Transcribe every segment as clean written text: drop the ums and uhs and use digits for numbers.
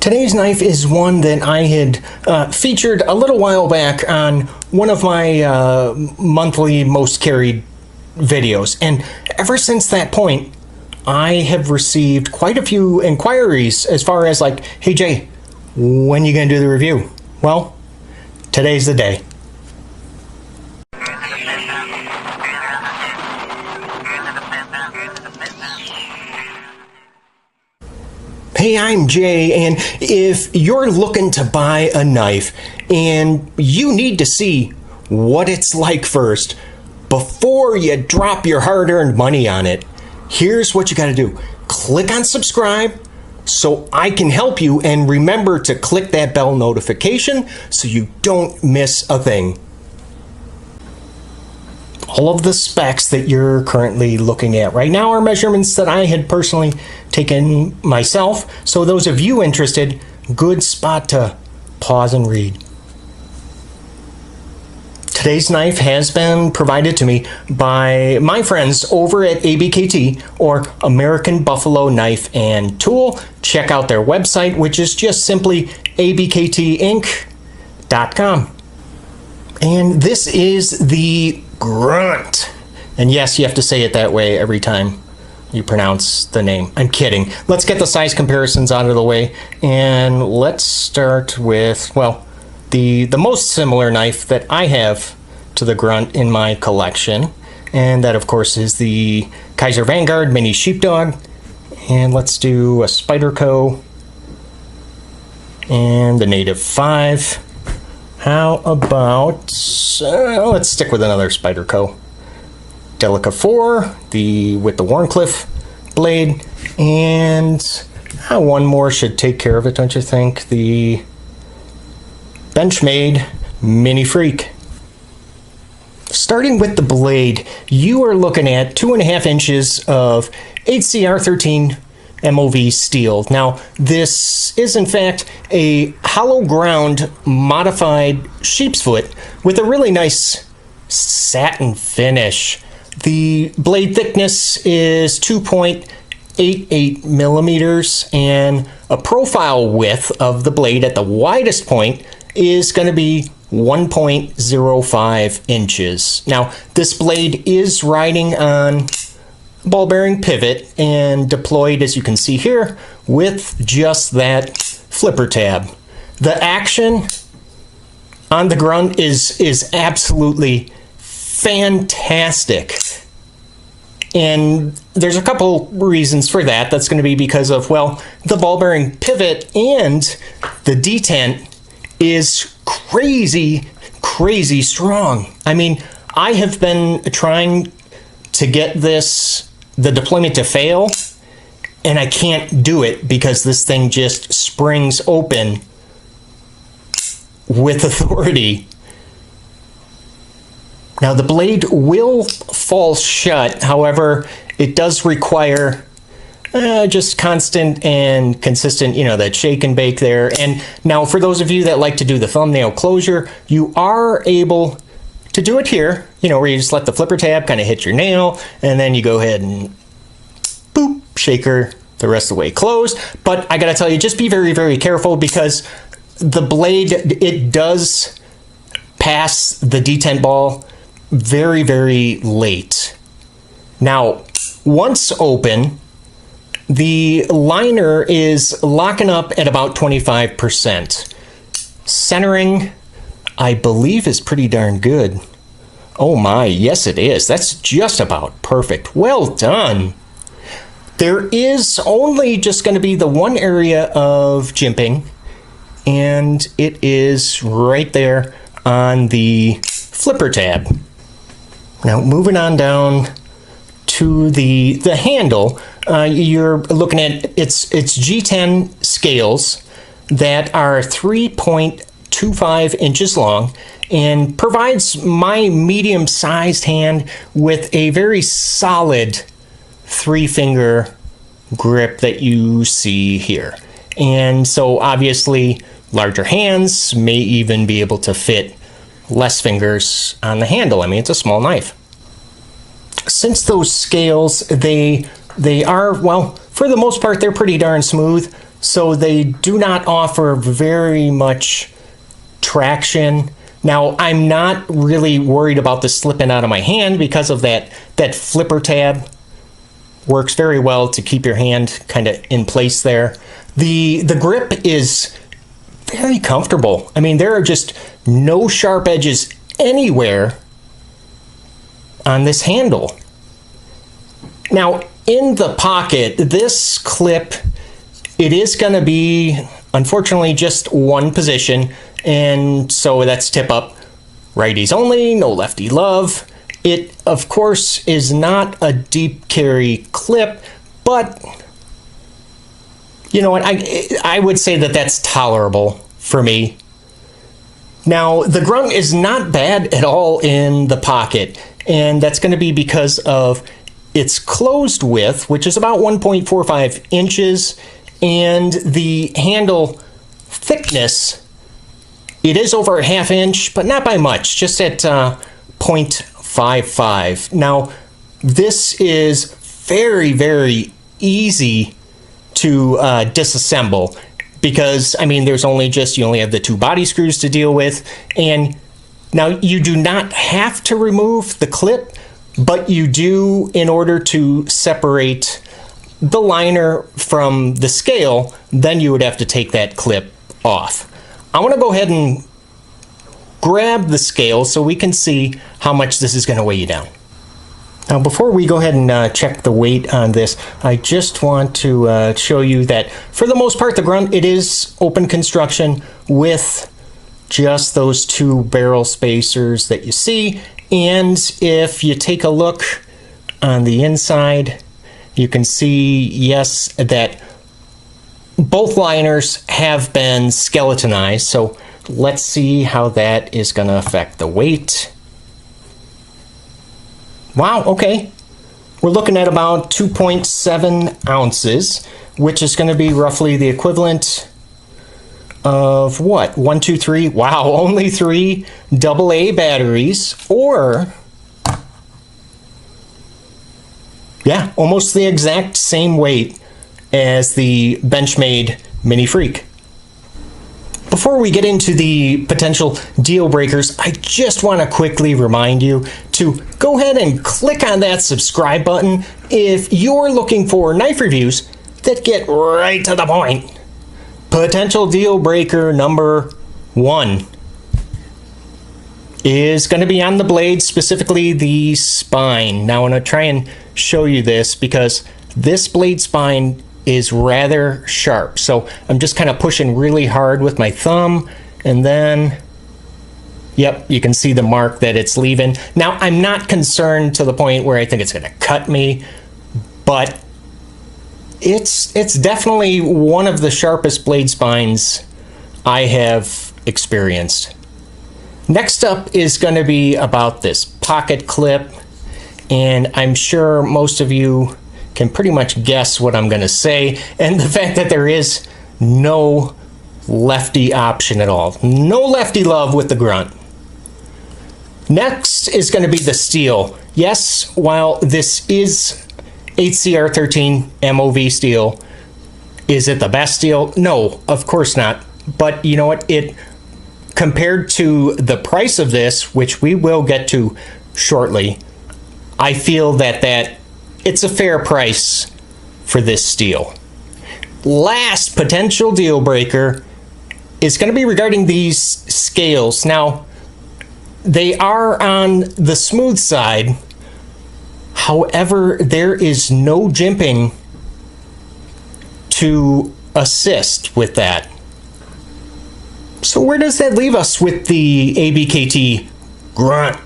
Today's knife is one that I had featured a little while back on one of my monthly most carried videos, and ever since that point I have received quite a few inquiries as far as like, hey Jay, when are you gonna do the review? Well, today's the day. Hey, I'm Jay, and if you're looking to buy a knife and you need to see what it's like first before you drop your hard-earned money on it, here's what you got to do. Click on subscribe so I can help you, and remember to click that bell notification so you don't miss a thing. All of the specs that you're currently looking at right now are measurements that I had personally taken myself. So those of you interested, good spot to pause and read. Today's knife has been provided to me by my friends over at ABKT, or American Buffalo Knife and Tool. Check out their website, which is just simply abktinc.com. And this is the Grunt. And yes, you have to say it that way every time you pronounce the name. I'm kidding. Let's get the size comparisons out of the way, and let's start with, well, the most similar knife that I have to the Grunt in my collection, and that of course is the Kaiser Vanguard Mini Sheepdog. And let's do a Spyderco and the Native 5. How about, let's stick with another Spyderco. Delica 4, with the Wharncliffe blade, and one more should take care of it, don't you think? The Benchmade Mini Freak. Starting with the blade, you are looking at 2.5 inches of HCR13 MOV steel. Now, this is in fact a hollow ground modified sheep's foot with a really nice satin finish. The blade thickness is 2.88 millimeters, and a profile width of the blade at the widest point is going to be 1.05 inches. Now, this blade is riding on ball bearing pivot and deployed, as you can see here, with just that flipper tab. The action on the Grunt is absolutely fantastic, and there's a couple reasons for that. That's going to be because of, well, the ball bearing pivot, and the detent is crazy strong. I mean, I have been trying to get the deployment to fail, and I can't do it because this thing just springs open with authority. Now, the blade will fall shut, however, it does require just constant and consistent, that shake and bake there. And now, for those of you that like to do the thumbnail closure, you are able to do it here, where you just let the flipper tab kind of hit your nail, and then you go ahead and boop, shake her the rest of the way closed. But I gotta tell you, just be very, very careful, because the blade, it does pass the detent ball very, very late. Now, once open, the liner is locking up at about 25%. Centering, I believe, is pretty darn good. Oh my, yes it is. That's just about perfect. Well done. There is only just going to be the one area of jimping, and it is right there on the flipper tab. Now, moving on down to the handle, you're looking at its G10 scales that are 3.25 inches long, and provides my medium-sized hand with a very solid 3-finger grip that you see here. And so obviously larger hands may even be able to fit less fingers on the handle. I mean, it's a small knife. Since those scales, they are, well, for the most part, they're pretty darn smooth. so they do not offer very much traction. Now, I'm not really worried about this slipping out of my hand because of that flipper tab. Works very well to keep your hand kind of in place there. The grip is very comfortable. I mean, there are just no sharp edges anywhere on this handle. Now, in the pocket, this clip, it is going to be, unfortunately, just one position, and so that's tip up, righties only, no lefty love. It, of course, is not a deep carry clip, but you know what, I would say that that's tolerable for me. Now, the Grunt is not bad at all in the pocket, and that's going to be because of its closed width, which is about 1.45 inches, and the handle thickness, it is over a ½ inch, but not by much, just at 0.55. Now, this is very, very easy to disassemble because, I mean, there's only just, you only have the 2 body screws to deal with, and now you do not have to remove the clip, but you do in order to separate the liner from the scale. Then you would have to take that clip off. I want to go ahead and grab the scale so we can see how much this is going to weigh you down. Now, before we go ahead and check the weight on this, I just want to show you that for the most part, the Grunt, it is open construction with just those 2 barrel spacers that you see. And if you take a look on the inside, you can see, yes, that both liners have been skeletonized. So let's see how that is going to affect the weight. Wow, okay. We're looking at about 2.7 ounces, which is going to be roughly the equivalent of what? 1, 2, 3. Wow, only 3 AA batteries, or yeah, almost the exact same weight as the Benchmade Mini Freak. Before we get into the potential deal breakers, I just want to quickly remind you to go ahead and click on that subscribe button if you're looking for knife reviews that get right to the point. Potential deal breaker number 1 is going to be on the blade, specifically the spine. Now I'm going to try and show you this because this blade spine is rather sharp. So I'm just kind of pushing really hard with my thumb, and then, yep, you can see the mark that it's leaving. Now, I'm not concerned to the point where I think it's going to cut me, but it's definitely one of the sharpest blade spines I have experienced. Next up is going to be about this pocket clip, and I'm sure most of you can pretty much guess what I'm going to say, and the fact that there is no lefty option at all. No lefty love with the Grunt. Next is going to be the steel. Yes, while this is HCR13 MOV steel, is it the best steel? No, of course not. But you know what? It, compared to the price of this, which we will get to shortly, I feel that it's a fair price for this steel. Last potential deal breaker is going to be regarding these scales. Now, they are on the smooth side. However, there is no jimping to assist with that. So where does that leave us with the ABKT Grunt?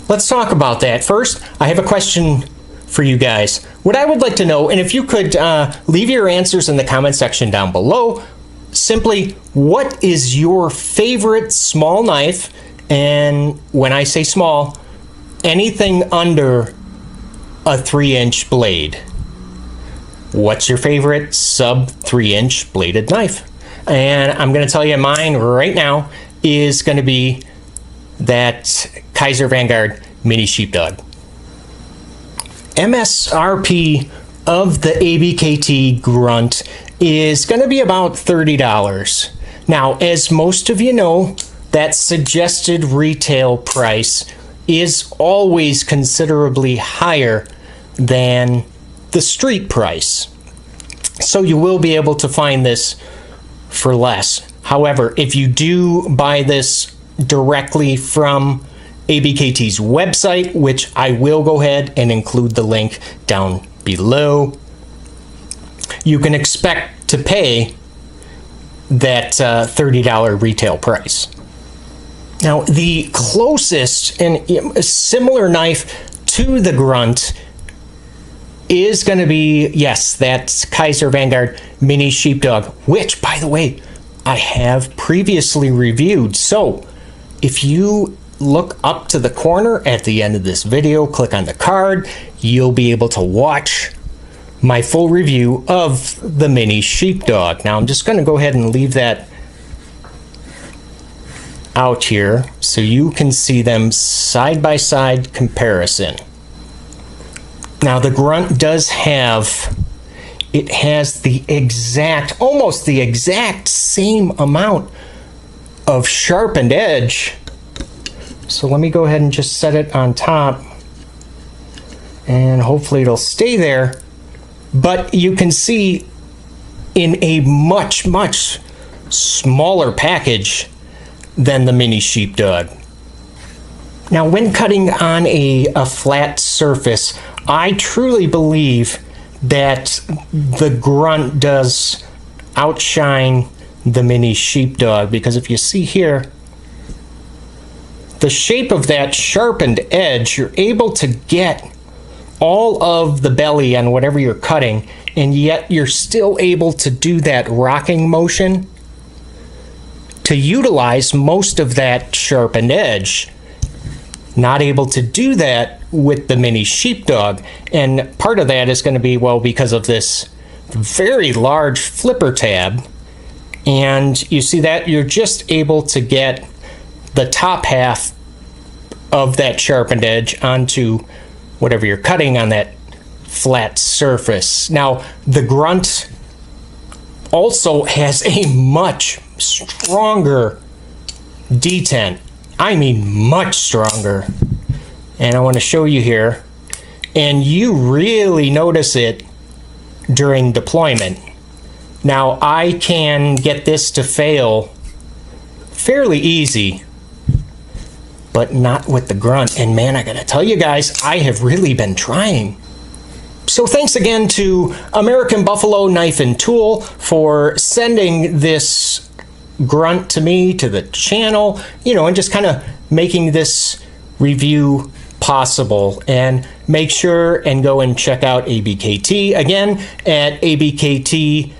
Let's talk about that. First, I have a question for you guys. What I would like to know, and if you could leave your answers in the comment section down below, simply, what is your favorite small knife? And when I say small, anything under a 3-inch blade. What's your favorite sub 3-inch bladed knife? And I'm going to tell you mine right now is going to be that Kaiser Vanguard Mini Sheepdog. MSRP of the ABKT Grunt is going to be about $30. Now, as most of you know, that suggested retail price is always considerably higher than the street price. So you will be able to find this for less. However, if you do buy this directly from ABKT's website, which I will go ahead and include the link down below, you can expect to pay that $30 retail price. Now, the closest and similar knife to the Grunt is going to be, yes, that's Kaiser Vanguard Mini Sheepdog, which, by the way, I have previously reviewed. So if you look up to the corner at the end of this video, click on the card, you'll be able to watch my full review of the Mini Sheepdog. Now I'm just going to go ahead and leave that out here so you can see them side-by-side comparison. Now the Grunt does have, it has the exact, almost the exact same amount of sharpened edge. So let me go ahead and just set it on top and hopefully it'll stay there. But you can see in a much, much smaller package than the Mini Sheepdog. Now, when cutting on a flat surface, I truly believe that the Grunt does outshine the Mini Sheepdog, because if you see here, the shape of that sharpened edge, you're able to get all of the belly on whatever you're cutting, and yet you're still able to do that rocking motion to utilize most of that sharpened edge. Not able to do that with the Mini Sheepdog, and part of that is going to be, well, because of this very large flipper tab, and you see that you're just able to get the top half of that sharpened edge onto whatever you're cutting on that flat surface. Now, the Grunt also has a much stronger detent. I mean, much stronger. And I want to show you here. And you really notice it during deployment. Now, I can get this to fail fairly easy, but not with the Grunt. And man, I gotta tell you guys, I have really been trying. So thanks again to American Buffalo Knife and Tool for sending this Grunt to me, to the channel, you know, and just kind of making this review possible. And make sure and go and check out ABKT again at abktinc.com.